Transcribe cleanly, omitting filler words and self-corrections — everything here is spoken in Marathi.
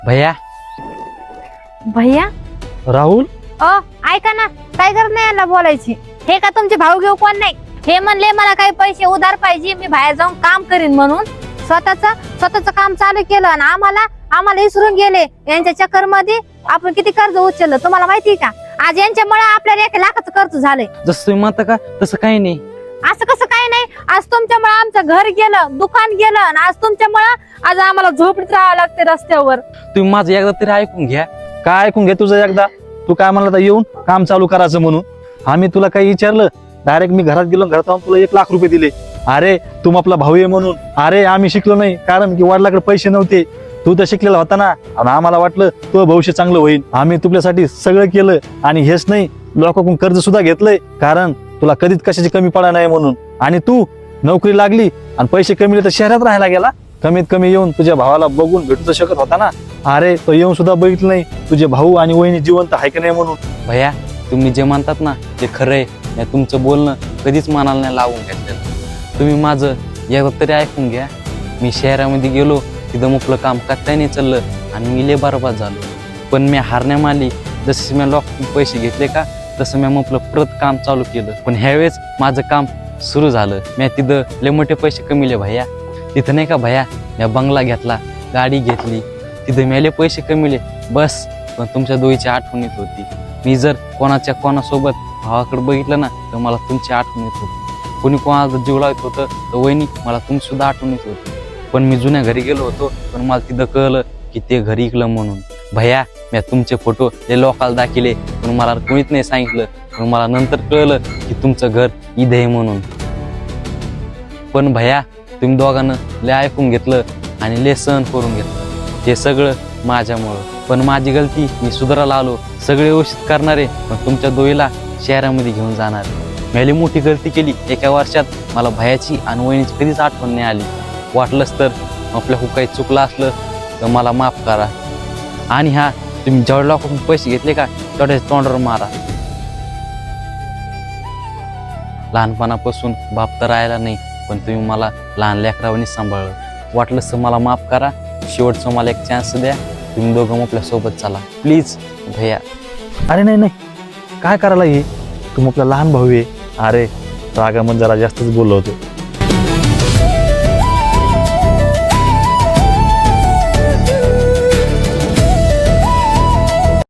भैया भैया राहुल ऐका ना, काय करत नाही याला बोलायची. हे का तुमचे भाऊ घेऊ कोण नाही. हे म्हणले मला काही पैसे उधार पाहिजे, मी बाहेर जाऊन काम करीन म्हणून स्वतःच काम चालू केलं आणि आम्हाला विसरून गेले. यांच्या चक्कर मध्ये आपण किती कर्ज उचललं तुम्हाला माहिती का. आज यांच्यामुळे आपल्याला 1 लाखाचं कर्ज झालंय. जसं तुम्ही म्हणता का तसं काही नाही. असं कसं काय नाही. आज तुमच्यामुळे आमचं घर गेलं, दुकान गेलं आणि आज तुमच्यामुळे आज आम्हाला झोपडीत राहावं लागते रस्त्यावर. तुम्ही माझं एकदा तरी ऐकून घ्या. काय ऐकून घे तुझं एकदा. तू काय म्हणला येऊन काम चालू करायचं म्हणून. आम्ही तुला काही विचारलं, डायरेक्ट मी घरात गेलो, घरात तुला 1 लाख रुपये दिले. अरे तू आपला भाऊ आहे म्हणून. अरे आम्ही शिकलो नाही कारण की वडिलाकडे पैसे नव्हते. तू तर शिकलेला होता ना आणि आम्हाला वाटलं तुझं भविष्य चांगलं होईल. आम्ही तुझ्यासाठी सगळं केलं आणि हेच नाही, लोकांकडून कर्ज सुद्धा घेतलंय कारण तुला कधीच कशाची कमी पडा नाही म्हणून. आणि तू नोकरी लागली आणि पैसे कमी तर शहरात राहायला गेला. कमीत कमी येऊन तुझ्या भावाला बघून भेटू तर शकत होता ना. अरे तो येऊन सुद्धा बघितलं नाही तुझे भाऊ आणि वहिनी जिवंत आहे का नाही म्हणून. भैया तुम्ही जे म्हणतात ना ते खरं आहे. या तुमचं बोलणं कधीच मनाला नाही लावून घेतलेलं. तुम्ही माझं एकदा तरी ऐकून घ्या. मी शहरामध्ये गेलो, तिथं आपलं काम करता नाही चाललं आणि मी लय बरबाद झालो. पण मी हारण्या मारली. जसे मी लोकांकडून पैसे घेतले का तसं मी आपलं परत काम चालू केलं. पण ह्यावेळेस माझं काम सुरू झालं. मी तिथं लय मोठे पैसे कमिले भैया. तिथं नाही का भैया, मी बंगला घेतला, गाडी घेतली, तिथं मी लय पैसे कमिले. बस पण तुमच्या दोघीची आठवण येत होती. मी जर कोणासोबत भावाकडे बघितलं ना तर मला तुमची आठवण येत होती. कोणी कोणाला जीव लावत होतं तर वहिनी मला तुमची सुद्धा आठवण येत होती. पण मी जुन्या घरी गेलो होतो, पण मला तिथं कळलं की ते घरी इकलं म्हणून. भैया मी तुमचे फोटो ते लोकांना दाखिले, पण मला कोणीच नाही सांगितलं. पण मला नंतर कळलं की तुमचं घर इथे आहे म्हणून. पण भैया तुम्ही दोघांना लय ऐकून घेतलं आणि लय सहन करून घेतलं. हे सगळं माझ्यामुळं. पण माझी गलती, मी सुधारायला आलो, सगळे व्यवस्थित करणारे, पण तुमच्या दोघीला शहरामध्ये घेऊन जाणार. मी लय मोठी गलती केली. 1 वर्षात मला भयाची आणि वहिनीची कधीच आठवण नाही आली. वाटलंच तर आपल्या खूप काही चुकलं असलं तर मला माफ करा. आणि हा तुम्ही जेवढ्या लोकांकडून पैसे घेतले का तेवढ्याच तोंडावर मारा. लहानपणापासून बाप तर राहिला नाही, पण तुम्ही मला लहान लेकरावानी सांभाळलं. वाटलंच तर मला माफ करा. शेवटचं मला 1 चान्स द्या. तुम्ही दोघं आपल्या सोबत चला प्लीज भैया. अरे नाही नाही, काय करायला हे. तू आपला लहान भाऊ आहे. अरे रागामध्ये जरा जास्तच बोललो होतो.